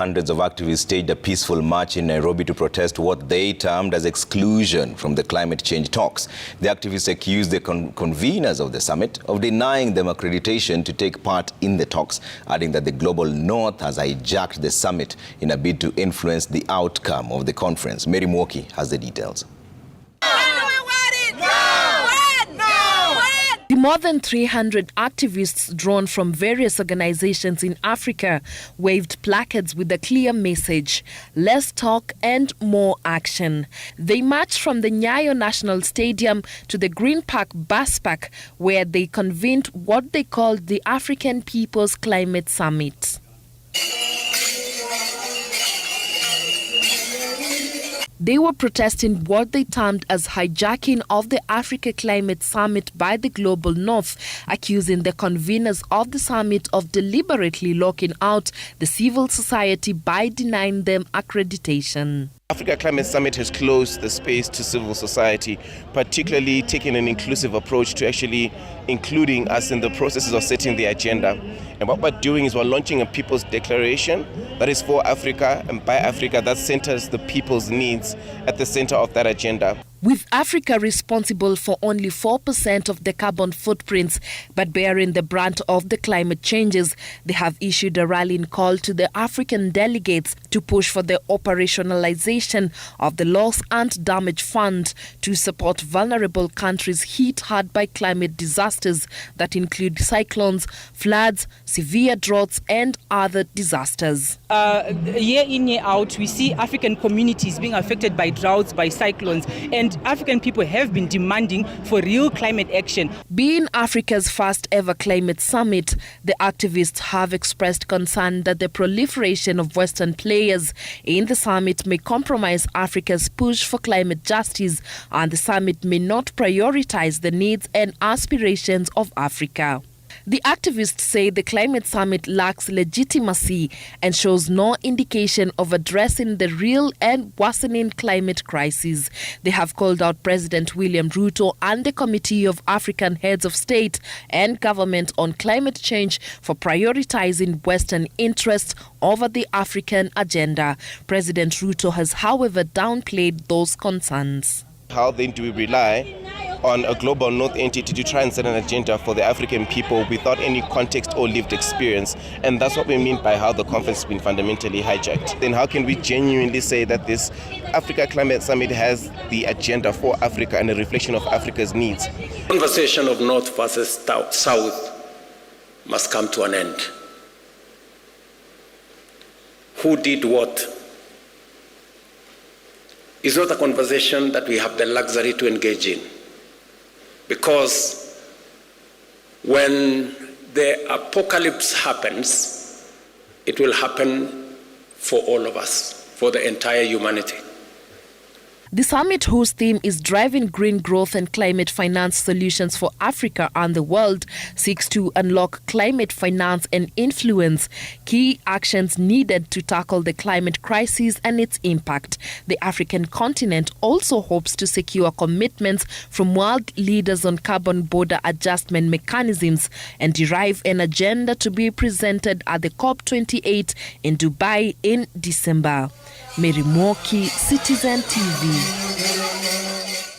Hundreds of activists staged a peaceful march in Nairobi to protest what they termed as exclusion from the climate change talks. The activists accused the conveners of the summit of denying them accreditation to take part in the talks, adding that the global north has hijacked the summit in a bid to influence the outcome of the conference. Mary Mwoki has the details. The more than 300 activists drawn from various organizations in Africa waved placards with a clear message: less talk and more action. They marched from the Nyayo National Stadium to the Green Park bus park, where they convened what they called the African People's Climate Summit. They were protesting what they termed as hijacking of the Africa Climate Summit by the Global North, accusing the conveners of the summit of deliberately locking out the civil society by denying them accreditation. Africa Climate Summit has closed the space to civil society, particularly taking an inclusive approach to actually including us in the processes of setting the agenda. And what we're doing is we're launching a people's declaration that is for Africa and by Africa, that centers the people's needs at the center of that agenda. With Africa responsible for only 4% of the carbon footprints, but bearing the brunt of the climate changes, they have issued a rallying call to the African delegates to push for the operationalization of the Loss and Damage Fund to support vulnerable countries hit hard by climate disasters that include cyclones, floods, severe droughts, and other disasters. Year in, year out, we see African communities being affected by droughts, by cyclones, and African people have been demanding for real climate action. Being Africa's first ever climate summit, the activists have expressed concern that the proliferation of Western players in the summit may compromise Africa's push for climate justice, and the summit may not prioritize the needs and aspirations of Africa. The activists say the climate summit lacks legitimacy and shows no indication of addressing the real and worsening climate crisis. They have called out President William Ruto and the Committee of African Heads of State and Government on Climate Change for prioritizing Western interests over the African agenda. President Ruto has, however, downplayed those concerns. How then do we rely on a global north entity to try and set an agenda for the African people without any context or lived experience? And that's what we mean by how the conference has been fundamentally hijacked. Then how can we genuinely say that this Africa Climate Summit has the agenda for Africa and a reflection of Africa's needs? The conversation of North versus South must come to an end. Who did what? It's not a conversation that we have the luxury to engage in. Because when the apocalypse happens, it will happen for all of us, for the entire humanity. The summit, whose theme is driving green growth and climate finance solutions for Africa and the world, seeks to unlock climate finance and influence key actions needed to tackle the climate crisis and its impact. The African continent also hopes to secure commitments from world leaders on carbon border adjustment mechanisms and derive an agenda to be presented at the COP28 in Dubai in December. Mary Mwoki, Citizen TV.